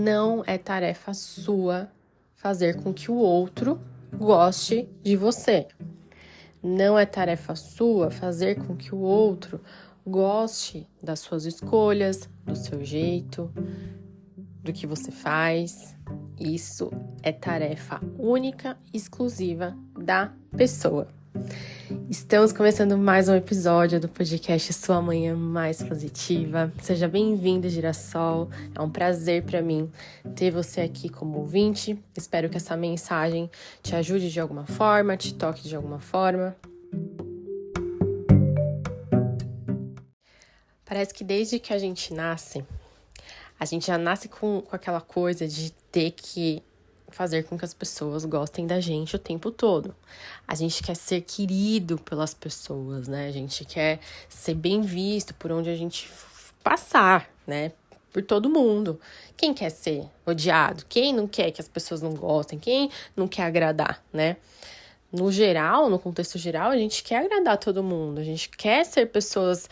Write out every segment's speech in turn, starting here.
não é tarefa sua fazer com que o outro goste de você. Não é tarefa sua fazer com que o outro goste das suas escolhas, do seu jeito, do que você faz. Isso é tarefa única e exclusiva da pessoa. Estamos começando mais um episódio do podcast Sua Manhã Mais Positiva. Seja bem-vindo, Girassol. É um prazer para mim ter você aqui como ouvinte. Espero que essa mensagem te ajude de alguma forma, te toque de alguma forma. Parece que desde que a gente já nasce com aquela coisa de ter que fazer com que as pessoas gostem da gente o tempo todo. A gente quer ser querido pelas pessoas, né? A gente quer ser bem visto por onde a gente passar, né? Por todo mundo. Quem quer ser odiado? Quem não quer que as pessoas não gostem? Quem não quer agradar, né? No geral, no contexto geral, a gente quer agradar todo mundo. A gente quer ser pessoas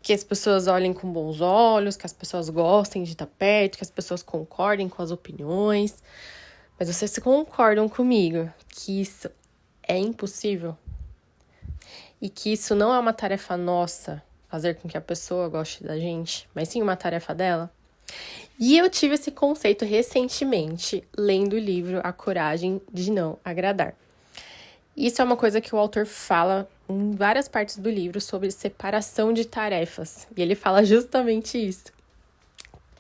que as pessoas olhem com bons olhos, que as pessoas gostem de estar perto, que as pessoas concordem com as opiniões. Mas vocês concordam comigo que isso é impossível? E que isso não é uma tarefa nossa, fazer com que a pessoa goste da gente, mas sim uma tarefa dela? E eu tive esse conceito recentemente, lendo o livro A Coragem de Não Agradar. Isso é uma coisa que o autor fala em várias partes do livro sobre separação de tarefas. E ele fala justamente isso.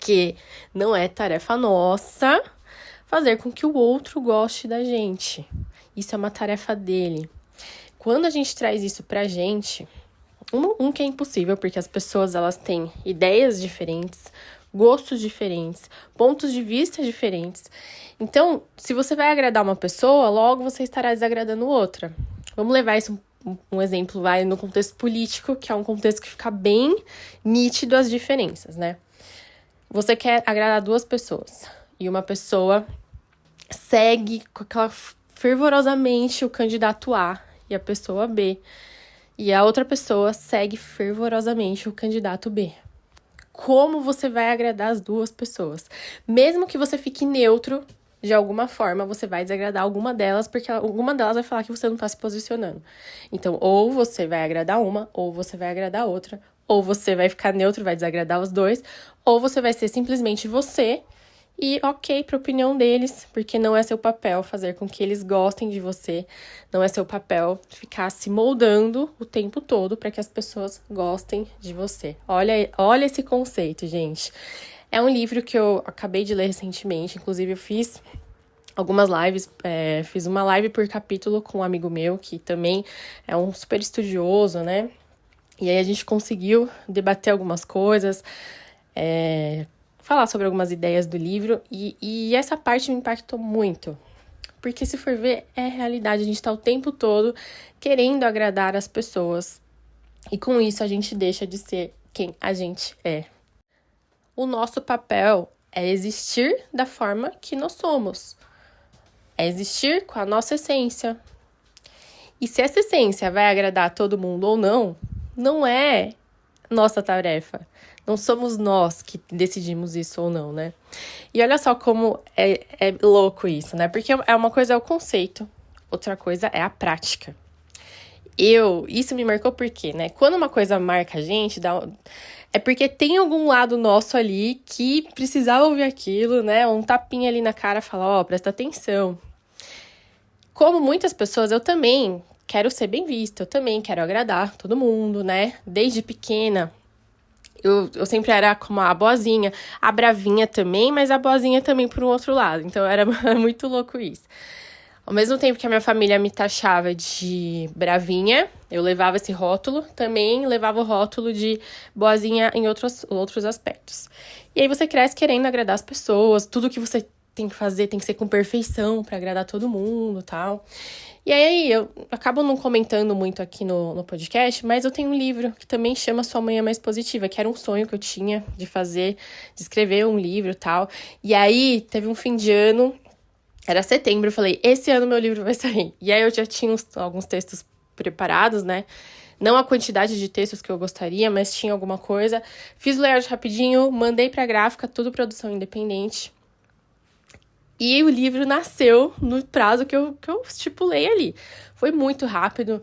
Que não é tarefa nossa fazer com que o outro goste da gente. Isso é uma tarefa dele. Quando a gente traz isso pra gente, que é impossível, porque as pessoas elas têm ideias diferentes, gostos diferentes, pontos de vista diferentes. Então, se você vai agradar uma pessoa, logo você estará desagradando outra. Vamos levar isso um exemplo, no contexto político, que é um contexto que fica bem nítido as diferenças, né? Você quer agradar duas pessoas e uma pessoa segue fervorosamente o candidato A e a pessoa B, e a outra pessoa segue fervorosamente o candidato B. Como você vai agradar as duas pessoas? Mesmo que você fique neutro, de alguma forma, você vai desagradar alguma delas, porque alguma delas vai falar que você não tá se posicionando. Então, ou você vai agradar uma, ou você vai agradar a outra, ou você vai ficar neutro, vai desagradar os dois, ou você vai ser simplesmente você e ok pra opinião deles, porque não é seu papel fazer com que eles gostem de você, não é seu papel ficar se moldando o tempo todo para que as pessoas gostem de você. Olha esse conceito, gente. É um livro que eu acabei de ler recentemente, inclusive eu fiz algumas lives, fiz uma live por capítulo com um amigo meu, que também é um super estudioso, né? E aí a gente conseguiu debater algumas coisas, falar sobre algumas ideias do livro, e essa parte me impactou muito. Porque se for ver, é realidade, a gente tá o tempo todo querendo agradar as pessoas. E com isso a gente deixa de ser quem a gente é. O nosso papel é existir da forma que nós somos. É existir com a nossa essência. E se essa essência vai agradar todo mundo ou não, não é nossa tarefa. Não somos nós que decidimos isso ou não, né? E olha só como é louco isso, né? Porque uma coisa é o conceito, outra coisa é a prática. Isso me marcou porque, né? Quando uma coisa marca a gente, é porque tem algum lado nosso ali que precisava ouvir aquilo, né? Um tapinha ali na cara, fala, presta atenção. Como muitas pessoas, eu também quero ser bem vista, eu também quero agradar todo mundo, né? Desde pequena, eu sempre era como a boazinha, a bravinha também, mas a boazinha também por um outro lado. Então, era muito louco isso. Ao mesmo tempo que a minha família me taxava de bravinha, eu levava esse rótulo, também levava o rótulo de boazinha em outros aspectos. E aí você cresce querendo agradar as pessoas, tudo que você tem que fazer tem que ser com perfeição para agradar todo mundo e tal. E aí eu acabo não comentando muito aqui no podcast, mas eu tenho um livro que também chama Sua Manhã Mais Positiva, que era um sonho que eu tinha de escrever um livro e tal. E aí teve um fim de ano. Era setembro, eu falei, esse ano meu livro vai sair. E aí eu já tinha alguns textos preparados, né? Não a quantidade de textos que eu gostaria, mas tinha alguma coisa. Fiz o layout rapidinho, mandei pra gráfica, tudo produção independente. E o livro nasceu no prazo que eu estipulei ali. Foi muito rápido,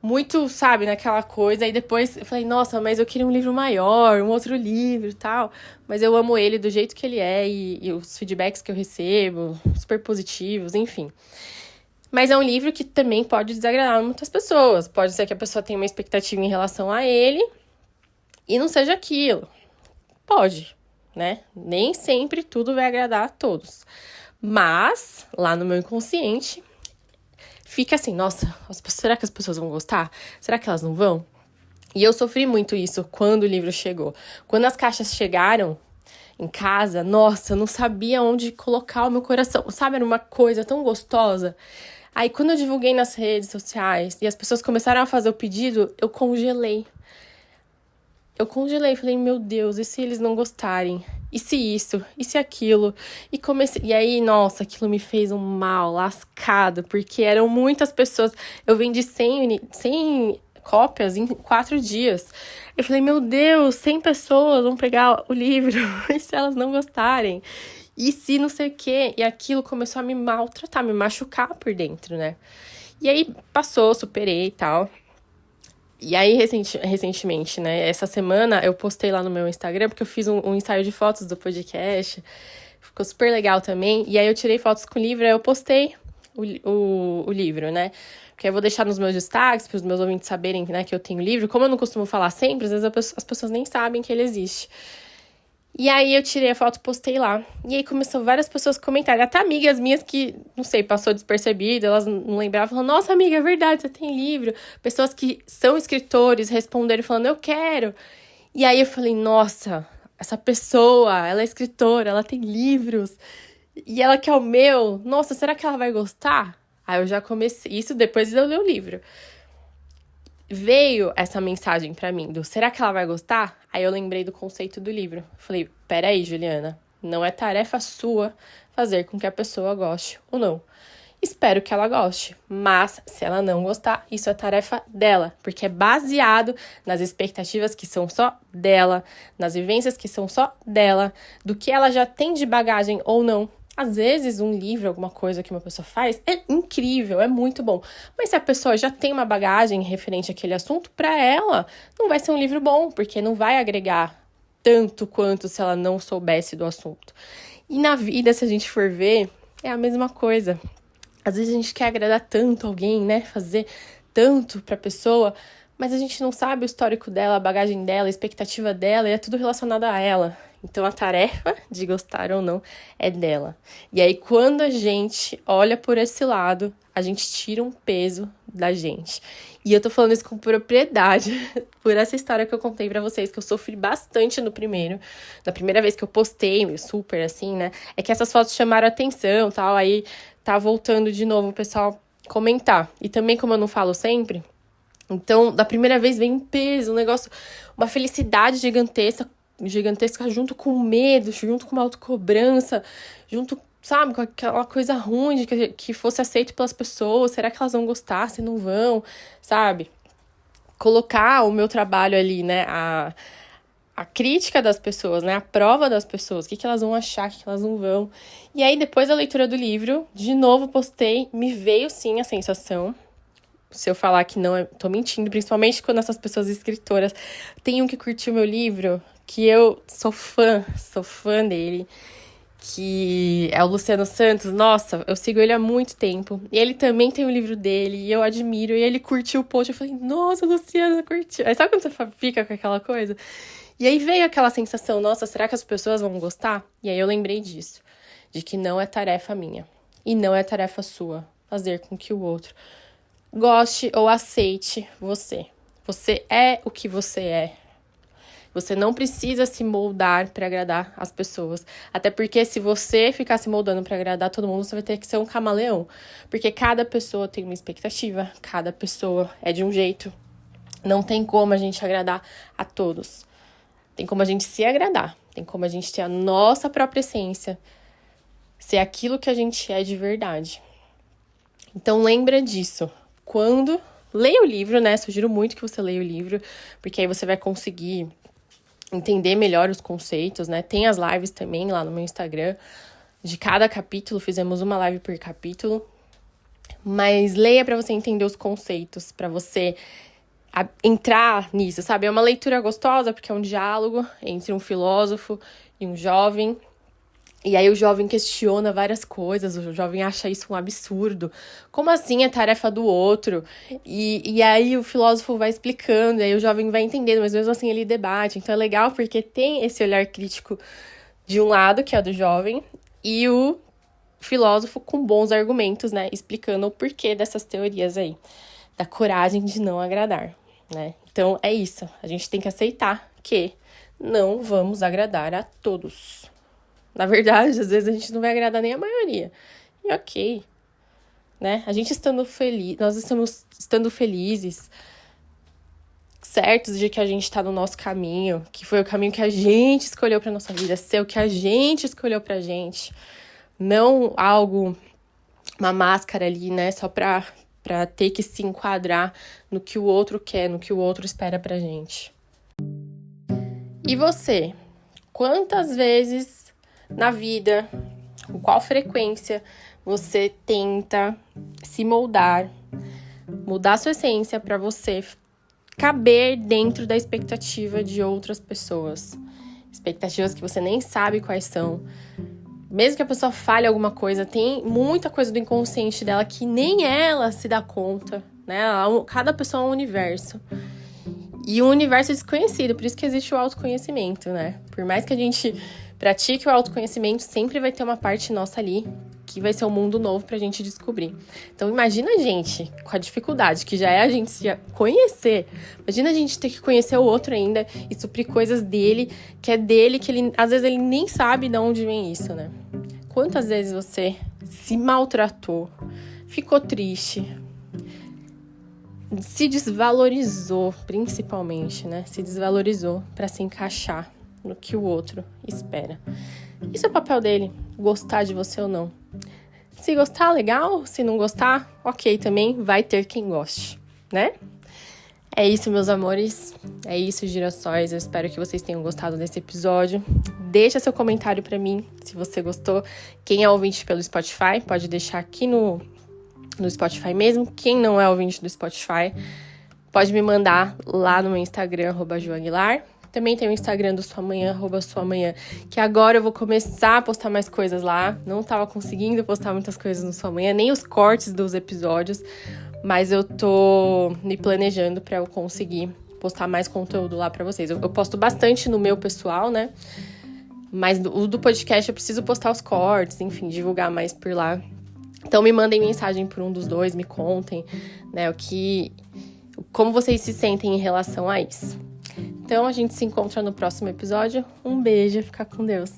muito, sabe, naquela coisa. Aí depois eu falei, nossa, mas eu queria um livro maior, um outro livro e tal. Mas eu amo ele do jeito que ele é e os feedbacks que eu recebo, super positivos, enfim. Mas é um livro que também pode desagradar muitas pessoas. Pode ser que a pessoa tenha uma expectativa em relação a ele e não seja aquilo. Pode, né? Nem sempre tudo vai agradar a todos. Mas, lá no meu inconsciente, fica assim, nossa, será que as pessoas vão gostar? Será que elas não vão? E eu sofri muito isso quando o livro chegou. Quando as caixas chegaram em casa, nossa, eu não sabia onde colocar o meu coração. Sabe, era uma coisa tão gostosa. Aí, quando eu divulguei nas redes sociais e as pessoas começaram a fazer o pedido, eu congelei. Falei, meu Deus, e se eles não gostarem? E se isso? E se aquilo? E aí, nossa, aquilo me fez um mal lascado, porque eram muitas pessoas. Eu vendi 100 cópias em 4 dias. Eu falei, meu Deus, 100 pessoas vão pegar o livro, e se elas não gostarem? E se não sei o quê? E aquilo começou a me maltratar, me machucar por dentro, né? E aí, passou, superei e tal. E aí, recentemente, né, essa semana eu postei lá no meu Instagram, porque eu fiz um ensaio de fotos do podcast, ficou super legal também, e aí eu tirei fotos com o livro, aí eu postei o livro, né, porque eu vou deixar nos meus destaques, para os meus ouvintes saberem, né, que eu tenho livro. Como eu não costumo falar sempre, às vezes as pessoas nem sabem que ele existe. E aí eu tirei a foto e postei lá. E aí começou várias pessoas comentarem. Até amigas minhas que, não sei, passou despercebido, elas não lembravam, falando, nossa, amiga, é verdade, você tem livro. Pessoas que são escritores responderam falando, eu quero. E aí eu falei, nossa, essa pessoa, ela é escritora, ela tem livros. E ela quer o meu. Nossa, será que ela vai gostar? Aí eu já comecei, isso depois de eu ler o livro. Veio essa mensagem pra mim do será que ela vai gostar? Aí eu lembrei do conceito do livro. Falei, peraí, Juliana, não é tarefa sua fazer com que a pessoa goste ou não. Espero que ela goste, mas se ela não gostar, isso é tarefa dela, porque é baseado nas expectativas que são só dela, nas vivências que são só dela, do que ela já tem de bagagem ou não. Às vezes, um livro, alguma coisa que uma pessoa faz, é incrível, é muito bom. Mas se a pessoa já tem uma bagagem referente àquele assunto, para ela, não vai ser um livro bom, porque não vai agregar tanto quanto se ela não soubesse do assunto. E na vida, se a gente for ver, é a mesma coisa. Às vezes a gente quer agradar tanto alguém, né? Fazer tanto pra pessoa, mas a gente não sabe o histórico dela, a bagagem dela, a expectativa dela, e é tudo relacionado a ela. Então, a tarefa de gostar ou não é dela. E aí, quando a gente olha por esse lado, a gente tira um peso da gente. E eu tô falando isso com propriedade, por essa história que eu contei pra vocês, que eu sofri bastante na primeira vez que eu postei, super assim, né? É que essas fotos chamaram atenção e tal, aí tá voltando de novo o pessoal comentar. E também, como eu não falo sempre, então, da primeira vez vem um peso, um negócio, uma felicidade gigantesca junto com medo, junto com uma autocobrança, junto, sabe, com aquela coisa ruim de que fosse aceito pelas pessoas. Será que elas vão gostar, se não vão, sabe? Colocar o meu trabalho ali, né, a crítica das pessoas, né, a prova das pessoas, o que elas vão achar, o que elas não vão. E aí, depois da leitura do livro, de novo postei, me veio sim a sensação. Se eu falar que não, tô mentindo, principalmente quando essas pessoas escritoras têm que curtir o meu livro, que eu sou fã dele, que é o Luciano Santos. Nossa, eu sigo ele há muito tempo, e ele também tem o livro dele, e eu admiro, e ele curtiu o post, eu falei, nossa, o Luciano curtiu. Aí sabe quando você fica com aquela coisa? E aí veio aquela sensação, nossa, será que as pessoas vão gostar? E aí eu lembrei disso, de que não é tarefa minha, e não é tarefa sua, fazer com que o outro goste ou aceite você. Você é o que você é. Você não precisa se moldar para agradar as pessoas. Até porque se você ficar se moldando para agradar todo mundo, você vai ter que ser um camaleão. Porque cada pessoa tem uma expectativa, cada pessoa é de um jeito. Não tem como a gente agradar a todos. Tem como a gente se agradar. Tem como a gente ter a nossa própria essência. Ser aquilo que a gente é de verdade. Então lembra disso. Quando Leia o livro, né? Sugiro muito que você leia o livro, porque aí você vai conseguir entender melhor os conceitos, né? Tem as lives também lá no meu Instagram. De cada capítulo, fizemos uma live por capítulo. Mas leia para você entender os conceitos, para você entrar nisso, sabe? É uma leitura gostosa, porque é um diálogo entre um filósofo e um jovem. E aí o jovem questiona várias coisas, o jovem acha isso um absurdo. Como assim é tarefa do outro? E aí o filósofo vai explicando, e aí o jovem vai entendendo, mas mesmo assim ele debate. Então é legal porque tem esse olhar crítico de um lado, que é do jovem, e o filósofo com bons argumentos, né? Explicando o porquê dessas teorias aí, da coragem de não agradar, né? Então é isso, a gente tem que aceitar que não vamos agradar a todos. Na verdade, às vezes a gente não vai agradar nem a maioria. E ok, né? A gente estando feliz, nós estamos estando felizes, certos de que a gente tá no nosso caminho, que foi o caminho que a gente escolheu pra nossa vida, ser o que a gente escolheu pra gente. Não algo, uma máscara ali, né? Só pra ter que se enquadrar no que o outro quer, no que o outro espera pra gente. E você? Quantas vezes na vida, com qual frequência você tenta se moldar, mudar sua essência para você caber dentro da expectativa de outras pessoas? Expectativas que você nem sabe quais são. Mesmo que a pessoa fale alguma coisa, tem muita coisa do inconsciente dela que nem ela se dá conta, né? Cada pessoa é um universo. E um universo desconhecido, por isso que existe o autoconhecimento, né? Por mais que a gente pratique o autoconhecimento, sempre vai ter uma parte nossa ali que vai ser um mundo novo pra gente descobrir. Então imagina a gente, com a dificuldade que já é a gente se conhecer, imagina a gente ter que conhecer o outro ainda e suprir coisas dele, que ele, às vezes ele nem sabe de onde vem isso, né? Quantas vezes você se maltratou, ficou triste, se desvalorizou, principalmente, né? Se desvalorizou pra se encaixar no que o outro espera. Isso é o papel dele, gostar de você ou não. Se gostar, legal. Se não gostar, ok também, vai ter quem goste, né? É isso, meus amores. É isso, girassóis. Eu espero que vocês tenham gostado desse episódio. Deixa seu comentário pra mim, se você gostou. Quem é ouvinte pelo Spotify, pode deixar aqui no Spotify mesmo. Quem não é ouvinte do Spotify, pode me mandar lá no meu Instagram, @joaguilar. Também tem o Instagram do Sua Manhã, @suamanhã, que agora eu vou começar a postar mais coisas lá. Não tava conseguindo postar muitas coisas no Sua Manhã, nem os cortes dos episódios, mas eu tô me planejando pra eu conseguir postar mais conteúdo lá pra vocês. Eu posto bastante no meu pessoal, né? Mas o do podcast eu preciso postar os cortes, enfim, divulgar mais por lá. Então me mandem mensagem por um dos dois, me contem, né, como vocês se sentem em relação a isso. Então, a gente se encontra no próximo episódio. Um beijo, fica com Deus.